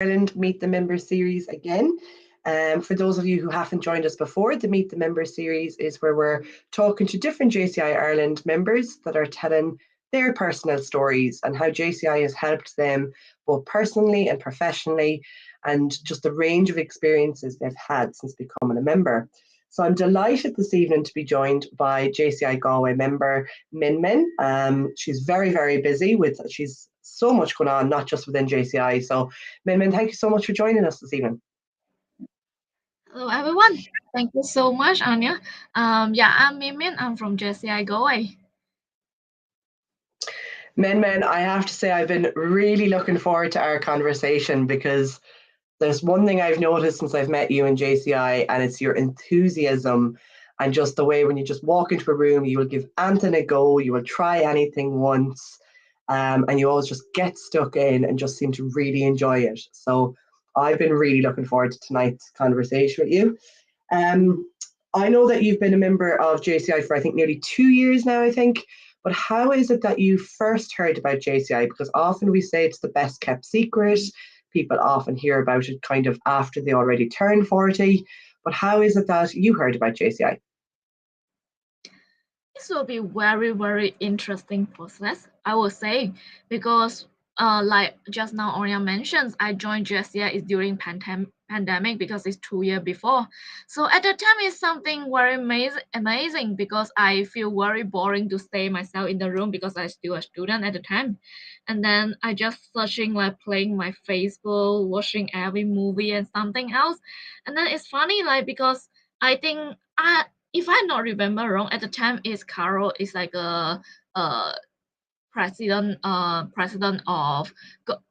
Ireland Meet the Member series again. For those of you who haven't joined us before, the Meet the Member series is where we're talking to different JCI Ireland members that are telling their personal stories and how JCI has helped them both personally and professionally, and just the range of experiences they've had since becoming a member. So I'm delighted this evening to be joined by JCI Galway member Min Min. She's very, very busy she's so much going on, not just within JCI. So Min Min, thank you so much for joining us this evening. Hello everyone. Thank you so much, Anya. I'm Mimin. I'm from JCI Galway. Min Min, I have to say I've been really looking forward to our conversation because there's one thing I've noticed since I've met you in JCI, and it's your enthusiasm and just the way when you just walk into a room, you will give anything a go, you will try anything once, and you always just get stuck in and just seem to really enjoy it. So I've been really looking forward to tonight's conversation with you. I know that you've been a member of JCI for I think nearly 2 years now, I think. But how is it that you first heard about JCI? Because often we say it's the best kept secret. People often hear about it kind of after they already turn 40. But how is it that you heard about JCI? This will be very, very interesting process, I would say, because like just now Anya mentions, I joined JCI is during pandemic because it's 2 years before. So at the time it's something very amazing because I feel very boring to stay myself in the room because I still a student at the time. And then I just searching like playing my Facebook, watching every movie and something else. And then it's funny like because I think I if I not remember wrong, at the time is Carol is like a president of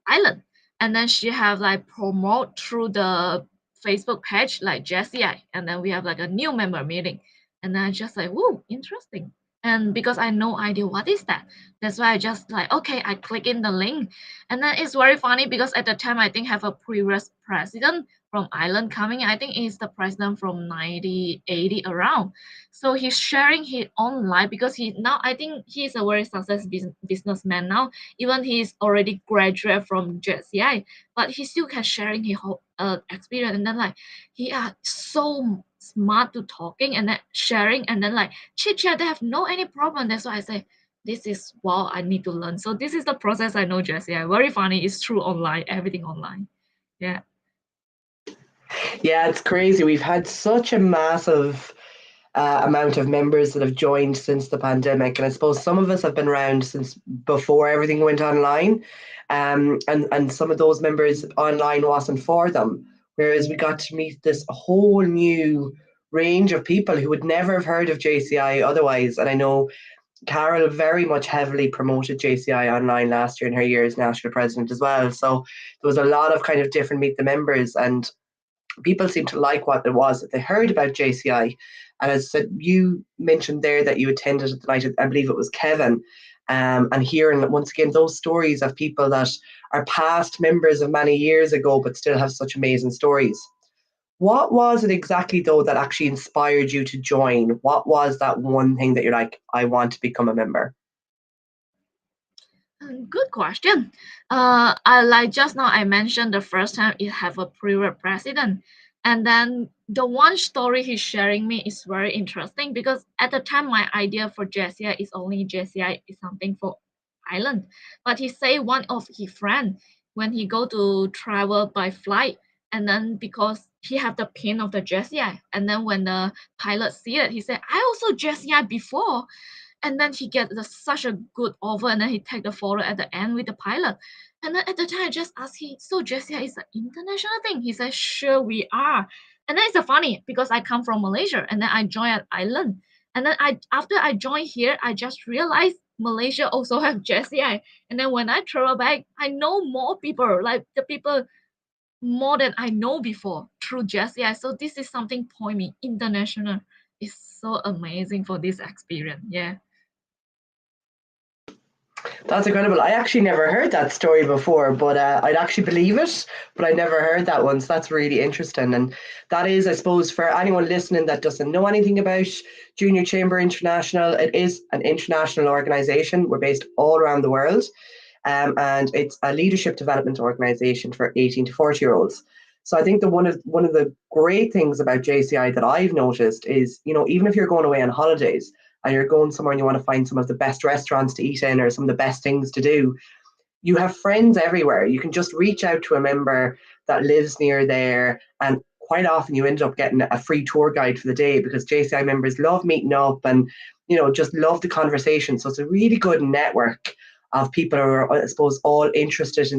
Ireland, and then she have like promote through the Facebook page like JCI, and then we have like a new member meeting, and then I just like whoa interesting. And because I no idea what is that, that's why I just like okay, I click in the link, and then it's very funny because at the time I think have a previous president from Ireland coming. I think he's the president from 1980 around. So he's sharing his own life because he now I think he's a very successful businessman now. Even he's already graduate from JCI, but he still can sharing his whole experience. And then like he are so smart to talking and then sharing and then like chit chat. They have no any problem. That's why I say this is wow. I need to learn. So this is the process I know JCI. Very funny. It's true online. Everything online. Yeah. Yeah, it's crazy. We've had such a massive amount of members that have joined since the pandemic. And I suppose some of us have been around since before everything went online. And some of those members online wasn't for them. Whereas we got to meet this whole new range of people who would never have heard of JCI otherwise. And I know Carol very much heavily promoted JCI online last year in her year as national president as well. So there was a lot of kind of different meet the members, and people seem to like what it was that they heard about JCI. And as I said, you mentioned there that you attended the night, I believe it was Kevin, and hearing once again those stories of people that are past members of many years ago but still have such amazing stories. What was it exactly though that actually inspired you to join? What was that one thing that you're like, I want to become a member? Good question. I like just now I mentioned the first time it have a previous president, and then the one story he's sharing me is very interesting because at the time my idea for JCI is only JCI is something for Ireland, but he say one of his friend when he go to travel by flight, and then because he have the pin of the JCI, and then when the pilot see it, he said I also JCI before, and then he get such a good offer and then he take the photo at the end with the pilot, and then at the time I just asked him so Jessica is an international thing, he said sure we are. And then it's funny because I come from Malaysia and then I joined at Ireland, and then I after I joined here I just realized Malaysia also have JCI, and then when I travel back I know more people like the people more than I know before through JCI. So this is something point me international. It's so amazing for this experience. Yeah. That's incredible. I actually never heard that story before, but I'd actually believe it, but I never heard that one. So that's really interesting. And that is, I suppose, for anyone listening that doesn't know anything about Junior Chamber International, it is an international organisation. We're based all around the world. and it's a leadership development organisation for 18 to 40-year-olds. So I think that one of the great things about JCI that I've noticed is, even if you're going away on holidays and you're going somewhere and you want to find some of the best restaurants to eat in or some of the best things to do, you have friends everywhere. You can just reach out to a member that lives near there, and quite often you end up getting a free tour guide for the day, because JCI members love meeting up and just love the conversation. So it's a really good network of people who are, I suppose, all interested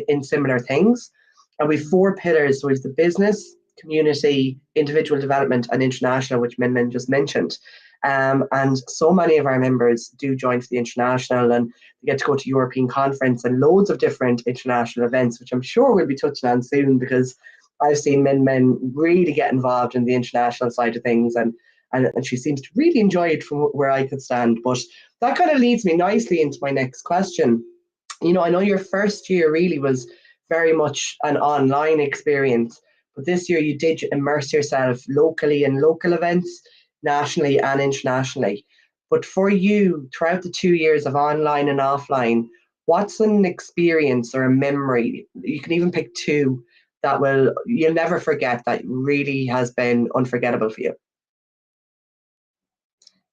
in similar things. And we've 4 pillars. So we've the business, community, individual development, and international, which Min just mentioned. And so many of our members do join for the international, and they get to go to European conference and loads of different international events, which I'm sure we'll be touching on soon, because I've seen Min really get involved in the international side of things, and she seems to really enjoy it from where I could stand. But that kind of leads me nicely into my next question. I know your first year really was very much an online experience, but this year you did immerse yourself locally in local events, nationally and internationally. But for you, throughout the 2 years of online and offline, what's an experience or a memory, you can even pick 2, that you'll never forget, that really has been unforgettable for you?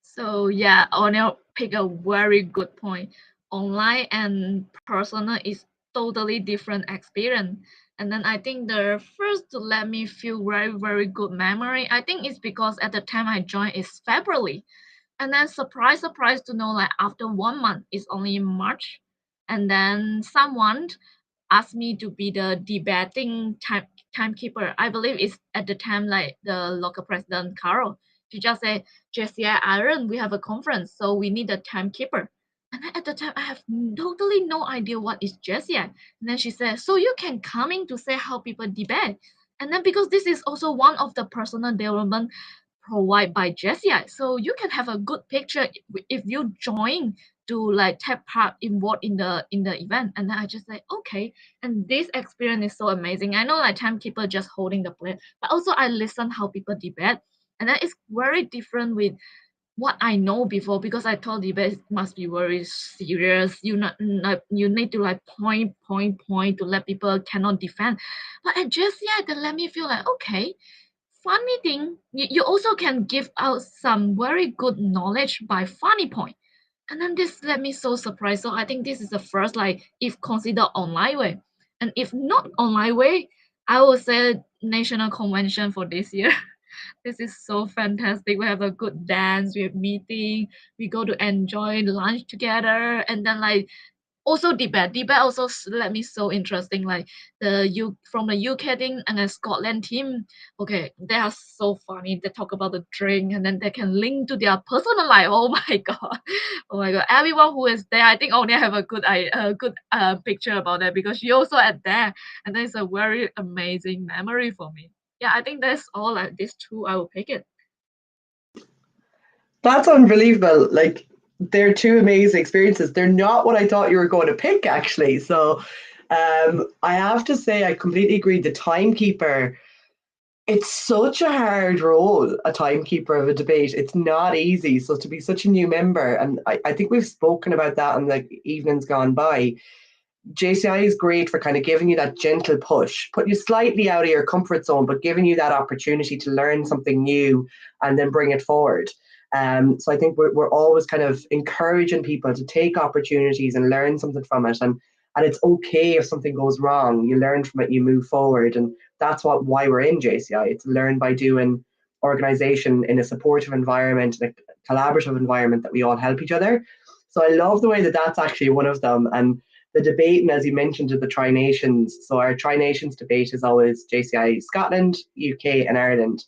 So yeah, O'Neill pick a very good point. Online and personal is totally different experience. And then I think the first to let me feel very, very good memory, I think it's because at the time I joined is February. And then surprise to know like after 1 month, it's only March. And then someone asked me to be the debating timekeeper. I believe it's at the time like the local president Carol. She just said, JCI Ireland, we have a conference, so we need a timekeeper. And then at the time, I have totally no idea what is JCI. And then she said, so you can come in to say how people debate. And then because this is also one of the personal development provided by JCI, so you can have a good picture if you join to like take part involved in the event. And then I just say okay, and this experience is so amazing. I know like timekeeper just holding the plate, but also I listen how people debate, and that is very different with what I know before, because I thought debate must be very serious. Not you need to like point to let people cannot defend. But at JCI, they let me feel like okay, funny thing, you also can give out some very good knowledge by funny point. And then this let me so surprised. So I think this is the first, like, if consider online way. And if not online way, I would say national convention for this year. This is so fantastic. We have a good dance, we have meeting, we go to enjoy lunch together, and then like also debate also let me so interesting, like the you from the UK team and the Scotland team. Okay, they are so funny. They talk about the drink and then they can link to their personal life. Oh my god. Oh my god, everyone who is there, I think only have a good picture about that, because she also at there, and that's a very amazing memory for me. Yeah, I think that's all, like these 2 I will pick it. That's unbelievable. Like, they're 2 amazing experiences. They're not what I thought you were going to pick, actually. So I have to say, I completely agree. The timekeeper, it's such a hard role, a timekeeper of a debate. It's not easy. So to be such a new member, and I think we've spoken about that in the evenings gone by. JCI is great for kind of giving you that gentle push, put you slightly out of your comfort zone, but giving you that opportunity to learn something new and then bring it forward. So I think we're always kind of encouraging people to take opportunities and learn something from it. And it's okay if something goes wrong. You learn from it, you move forward. And that's why we're in JCI. It's learn by doing, organization in a supportive environment, in a collaborative environment that we all help each other. So I love the way that that's actually one of them. And the debate, and as you mentioned, of the Tri Nations. So our Tri Nations debate is always JCI Scotland, UK, and Ireland.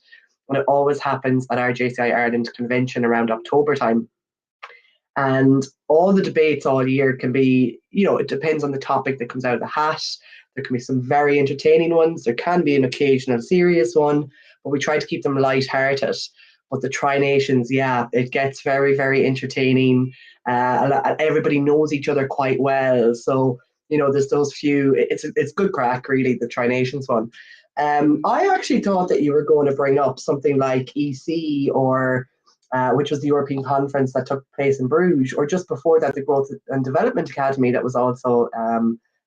And it always happens at our JCI Ireland convention around October time. And all the debates all year can be, it depends on the topic that comes out of the hat. There can be some very entertaining ones. There can be an occasional serious one, but we try to keep them light-hearted. But the Tri Nations, yeah, it gets very, very entertaining. Everybody knows each other quite well. So, there's those few, it's good crack, really, the Tri Nations one. I actually thought that you were going to bring up something like EC or which was the European conference that took place in Bruges, or just before that, the Growth and Development Academy that was also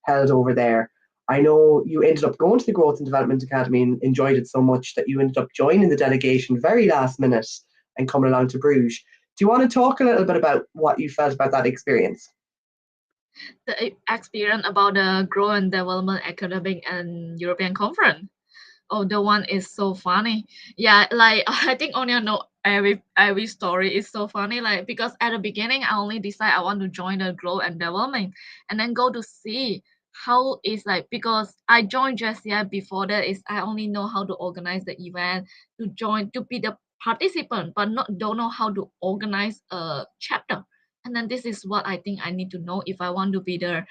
held over there. I know you ended up going to the Growth and Development Academy and enjoyed it so much that you ended up joining the delegation very last minute and coming along to Bruges. Do you want to talk a little bit about what you felt about that experience? The experience about the Growth and Development Academic and European Conference. Oh, the one is so funny. Yeah, like I think only I know every story is so funny. Like because at the beginning I only decide I want to join the growth and development, and then go to see how it's like because I joined JCI before that is I only know how to organize the event, to join to be the participant, but not don't know how to organize a chapter. And then this is what I think I need to know if I want to be the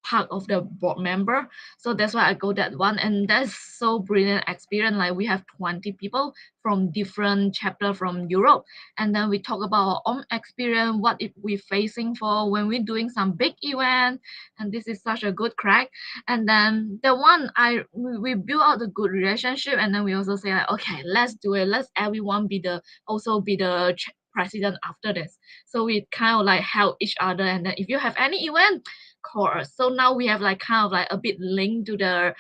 part of the board member. So that's why I go that one, and that's so brilliant experience. Like we have 20 people from different chapter from Europe, and then we talk about our own experience, what if we're facing for when we're doing some big event, and this is such a good crack. And then the one we build out a good relationship, and then we also say like, okay, let's do it. Let's everyone be the also be the president after this. So we kind of like help each other, and then if you have any event, course. So now we have like kind of like a bit linked to the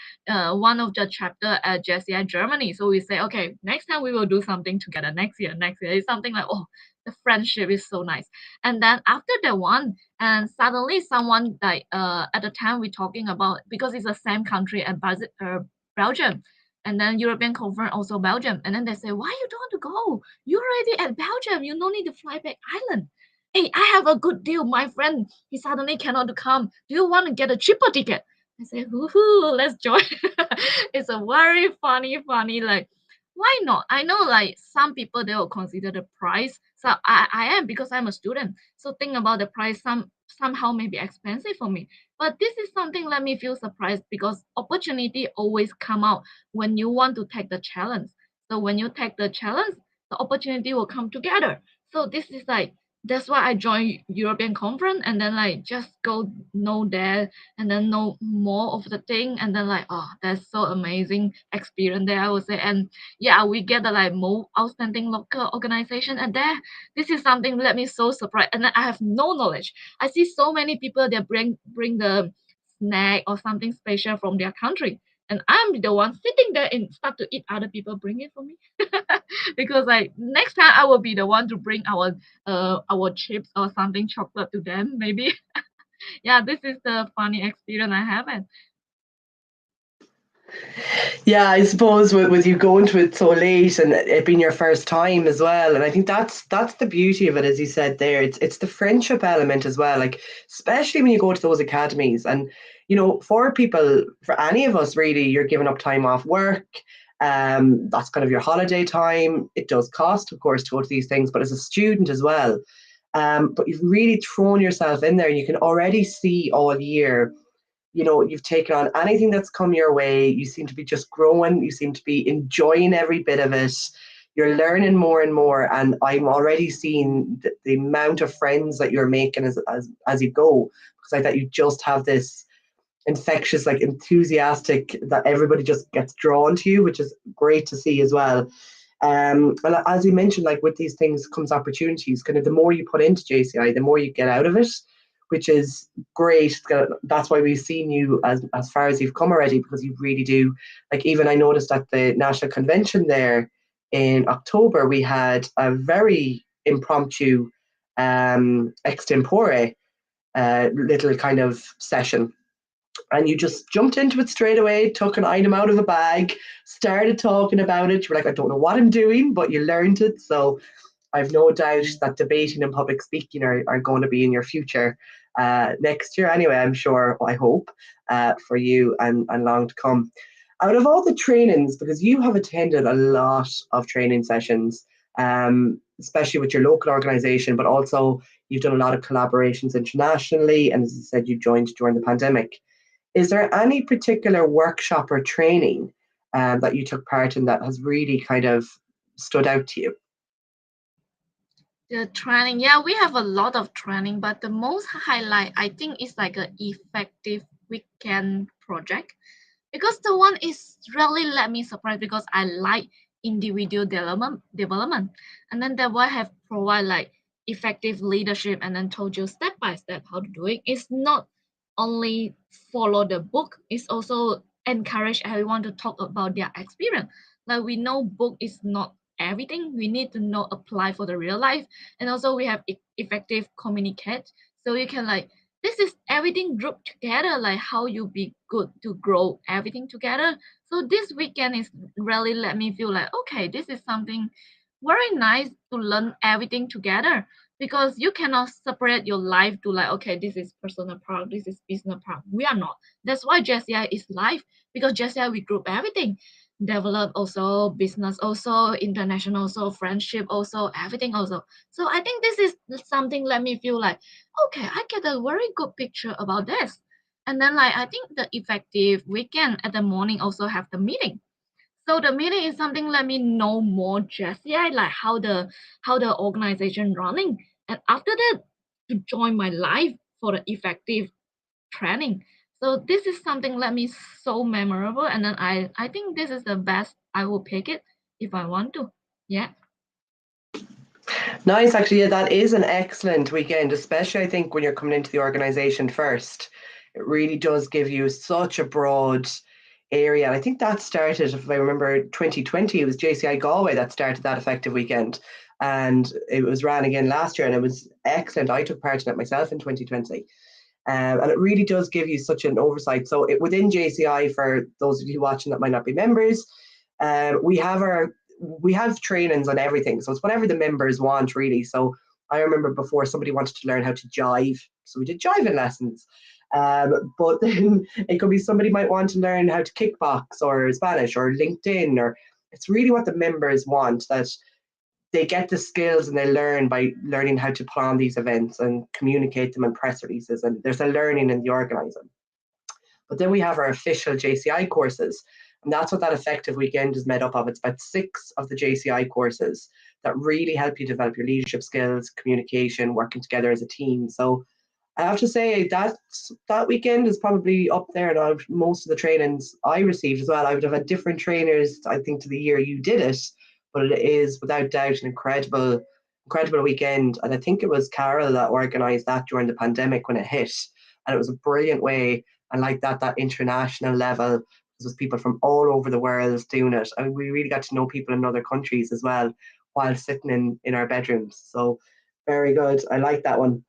one of the chapter at JCI Germany. So we say, okay, next time we will do something together next year. Next year it's something like, oh, the friendship is so nice. And then after that one, and suddenly someone like at the time we're talking about because it's the same country at Belgium. And then European conference also Belgium. And then they say, why you don't want to go? You're already at Belgium. You don't need to fly back Ireland. Hey, I have a good deal. My friend, he suddenly cannot come. Do you want to get a cheaper ticket? I say, woohoo, let's join. It's a very funny, like, why not? I know like some people they will consider the price. So I am because I'm a student. So think about the price somehow may be expensive for me. But this is something let me feel surprised because opportunity always come out when you want to take the challenge. So when you take the challenge, the opportunity will come together. So this is like that's why I joined European conference and then like just go know there and then know more of the thing and then like oh that's so amazing experience there I would say. And yeah, we get the like more outstanding local organization and there this is something let me so surprised and then I have no knowledge. I see so many people that bring the snack or something special from their country, and I'm the one sitting there and start to eat other people bring it for me. Because like next time I will be the one to bring our chips or something chocolate to them maybe. Yeah, this is the funny experience I have. And Yeah, I suppose with you going to it so late and it being your first time as well, and I think that's the beauty of it, as you said there. It's the friendship element as well, like especially when you go to those academies, and for people, for any of us really, you're giving up time off work. That's kind of your holiday time. It does cost, of course, to go to these things, but as a student as well. But you've really thrown yourself in there, and you can already see all year you've taken on anything that's come your way. You seem to be just growing. You seem to be enjoying every bit of it. You're learning more and more. And I'm already seeing the amount of friends that you're making as you go. Because I thought you just have this infectious, like enthusiastic that everybody just gets drawn to you, which is great to see as well. And as you mentioned, like with these things comes opportunities. Kind of the more you put into JCI, the more you get out of it, which is great. That's why we've seen you as far as you've come already, because you really do. Like even I noticed at the national convention there in October, we had a very impromptu extempore little kind of session, and you just jumped into it straight away, took an item out of a bag, started talking about it. You were like, I don't know what I'm doing, but you learned it. So I've no doubt that debating and public speaking are going to be in your future next year. Anyway, I'm sure, I hope, for you and long to come. Out of all the trainings, because you have attended a lot of training sessions, especially with your local organisation, but also you've done a lot of collaborations internationally, and as you said, you joined during the pandemic. Is there any particular workshop or training that you took part in that has really kind of stood out to you? the training, yeah, we have a lot of training, but the most highlight I think is like a effective weekend project because the one is really let me surprise because I like individual development. And then that why I have provide like effective leadership and then told you step by step how to do it. It's not only follow the book, it's also encourage everyone to talk about their experience. Like we know book is not everything, we need to know apply for the real life. And also we have effective communicate, so you can like this is everything grouped together, like how you be good to grow everything together. So this weekend is really let me feel like okay, this is something very nice to learn everything together, because you cannot separate your life to like okay, this is personal part, this is business part. We are not. That's why JCI is life, because JCI we group everything, develop also business also international also friendship also everything also. So I think this is something let me feel like okay, I get a very good picture about this. And then like I think the effective weekend at the morning also have the meeting. So the meeting is something let me know more JCI, like how the organization running. And after that, to join my life for the effective training. So this is something let me so memorable. And then I think this is the best. I will pick it if I want to. Yeah. Nice, actually, yeah, that is an excellent weekend, especially I think when you're coming into the organisation first. It really does give you such a broad area. And I think that started, if I remember, 2020, it was JCI Galway that started that effective weekend. And it was ran again last year and it was excellent. I took part in it myself in 2020. And it really does give you such an oversight. So within JCI, for those of you watching that might not be members, we have trainings on everything. So it's whatever the members want, really. So I remember before somebody wanted to learn how to jive, so we did jiving lessons. But then it could be somebody might want to learn how to kickbox or Spanish or LinkedIn, or it's really what the members want, that they get the skills and they learn by learning how to plan these events and communicate them in press releases. And there's a learning in the organising. But then we have our official JCI courses, and that's what that effective weekend is made up of. It's about 6 of the JCI courses that really help you develop your leadership skills, communication, working together as a team. So I have to say that weekend is probably up there, and most of the trainings I received as well. I would have had different trainers, I think, to the year you did it, but it is without doubt an incredible weekend. And I think it was Carol that organised that during the pandemic when it hit, and it was a brilliant way. And like that international level, there's people from all over the world doing it. I mean, we really got to know people in other countries as well while sitting in our bedrooms. So very good. I like that one.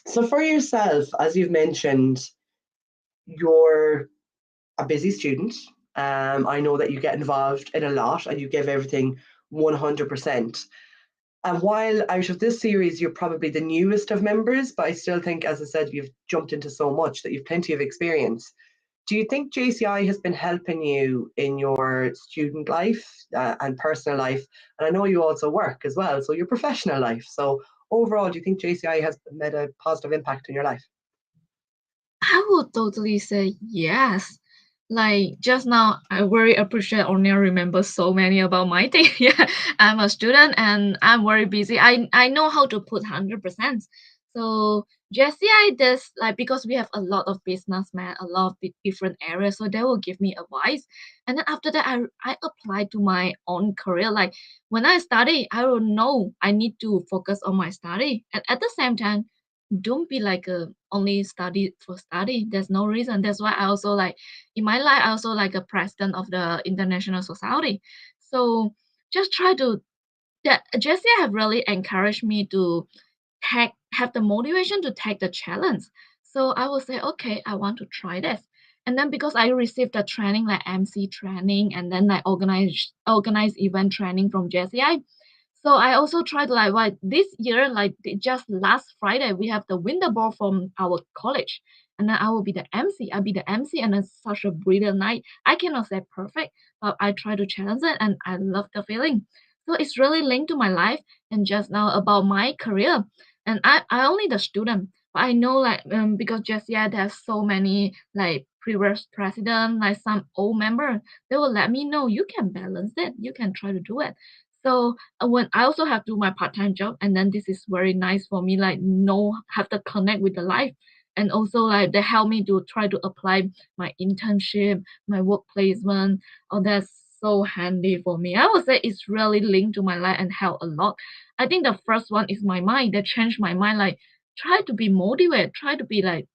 So for yourself, as you've mentioned, you're a busy student. I know that you get involved in a lot and you give everything 100%. And while out of this series, you're probably the newest of members, but I still think, as I said, you've jumped into so much that you've plenty of experience. Do you think JCI has been helping you in your student life and personal life? And I know you also work as well, so your professional life. So overall, do you think JCI has made a positive impact in your life? I would totally say yes. Like just now, I very appreciate only remember so many about my thing. Yeah, I'm a student and I'm very busy. I know how to put 100%. So JCI does like because we have a lot of businessmen, a lot of different areas, so they will give me advice. And then after that, I apply to my own career. Like when I study, I will know I need to focus on my study, and at the same time don't be like a only study for study. There's no reason. That's why I also like in my life I also like a president of the international society. So just try to that Jessie have really encouraged me to have the motivation to take the challenge. So I will say, okay, I want to try this. And then because I received the training like MC training and then I organize event training from JCI. So I also tried like what this year, like just last Friday, we have the winter ball from our college. And then I will be the MC. I'll be the MC and it's such a brilliant night. I cannot say perfect, but I try to challenge it and I love the feeling. So it's really linked to my life and just now about my career. And I only the student, but I know like because just yeah, there's so many like previous president, like some old member, they will let me know you can balance it, you can try to do it. So when I also have to do my part-time job, and then this is very nice for me, like know have to connect with the life, and also like they help me to try to apply my internship, my work placement, all that so handy for me. I would say it's really linked to my life and help a lot. I think the first one is my mind that changed my mind. Like try to be motivated, try to be like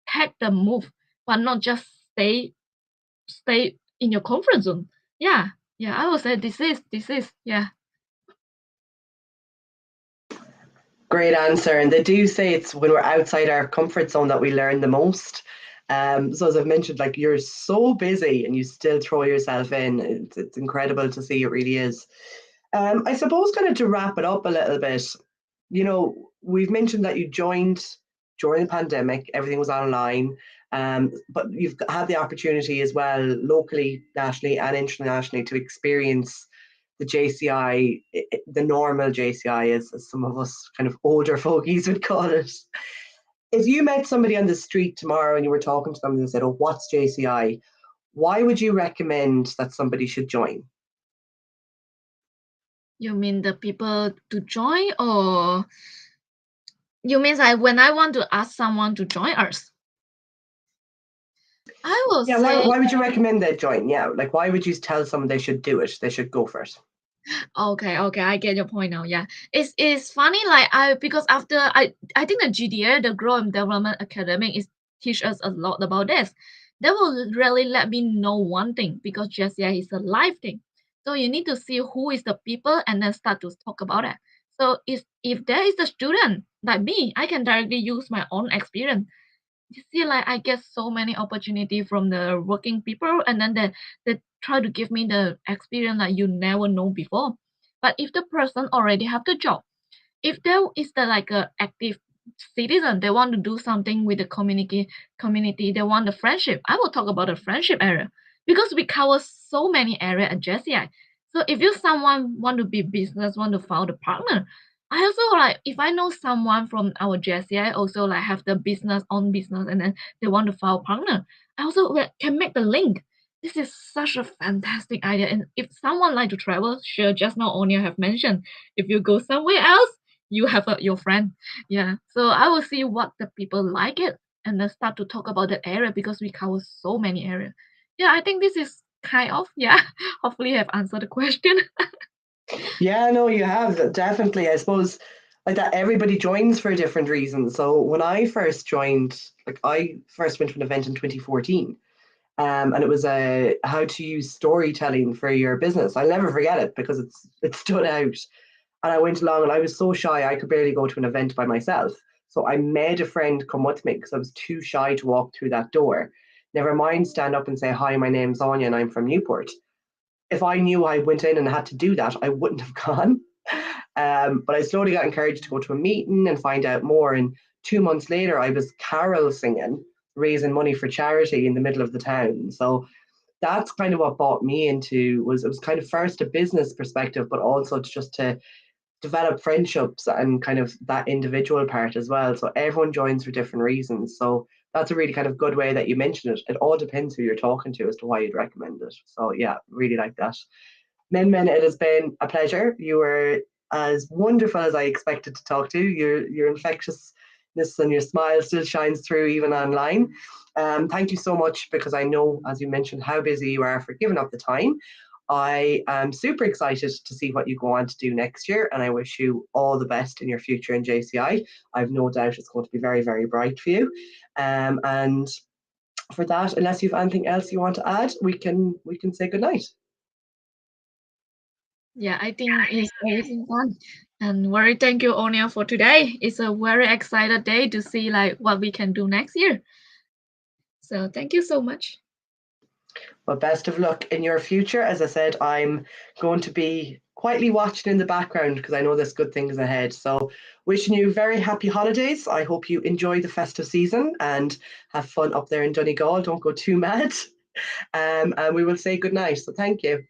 take the move, but not just stay in your comfort zone. Yeah, yeah. I would say this is yeah. Great answer. And they do say it's when we're outside our comfort zone that we learn the most. So as I've mentioned, like you're so busy and you still throw yourself in. It's incredible to see. It really is. I suppose kind of to wrap it up a little bit, we've mentioned that you joined during the pandemic, everything was online, but you've had the opportunity as well, locally, nationally, and internationally, to experience the JCI, the normal JCI, as some of us kind of older fogies would call it. If you met somebody on the street tomorrow and you were talking to them and they said, "Oh, what's JCI?" Why would you recommend that somebody should join? You mean the people to join, or you mean like when I want to ask someone to join us? I will Yeah, why, say, why would you recommend they join? Yeah, like why would you tell someone they should do it? They should go for it. okay, I get your point now. Yeah, it's funny. Like because after I think the GDA, the Growth and Development Academy, is teach us a lot about this. They will really let me know one thing because just yeah, it's a life thing. So you need to see who is the people and then start to talk about it. So if there is a student like me, I can directly use my own experience. You see, like I get so many opportunity from the working people, and then they try to give me the experience that you never know before. But if the person already have the job, if there is the like a active citizen, they want to do something with the community, they want the friendship. I will talk about the friendship area because we cover so many area at JCI. So if you someone want to be business, want to found a partner, I also like if I know someone from our JCI also like have the business own business and then they want to found partner, I also like, can make the link. This is such a fantastic idea. And if someone like to travel, sure, just now Onya have mentioned, if you go somewhere else, you have your friend. Yeah. So I will see what the people like it and then start to talk about that area because we cover so many areas. Yeah, I think this is kind of, yeah. Hopefully I have answered the question. Yeah, no, you have definitely. I suppose like that everybody joins for different reasons. So when I first joined, like I first went to an event in 2014, and it was a how to use storytelling for your business. I'll never forget it because it stood out. And I went along and I was so shy I could barely go to an event by myself. So I made a friend come with me because I was too shy to walk through that door. Never mind stand up and say, "Hi, my name's Anya and I'm from Newport." If I knew I went in and had to do that, I wouldn't have gone. But I slowly got encouraged to go to a meeting and find out more. And 2 months later, I was carol singing, raising money for charity in the middle of the town. So that's kind of what brought me into was it was kind of first a business perspective, but also just to develop friendships and kind of that individual part as well. So everyone joins for different reasons. So that's a really kind of good way that you mentioned it. It all depends who you're talking to as to why you'd recommend it. So yeah, really like that. Min, it has been a pleasure. You were as wonderful as I expected to talk to. Your infectiousness and your smile still shines through even online. Thank you so much because I know, as you mentioned, how busy you are for giving up the time. I am super excited to see what you go on to do next year, and I wish you all the best in your future in JCI. I've no doubt it's going to be very, very bright for you. And for that, unless you have anything else you want to add, we can say goodnight. Yeah, I think it's everything fun. And very thank you, Onia, for today. It's a very excited day to see like what we can do next year. So thank you so much. Well, best of luck in your future. As I said, I'm going to be quietly watching in the background because I know there's good things ahead. So, wishing you very happy holidays. I hope you enjoy the festive season and have fun up there in Donegal. Don't go too mad. And we will say good night. So, thank you.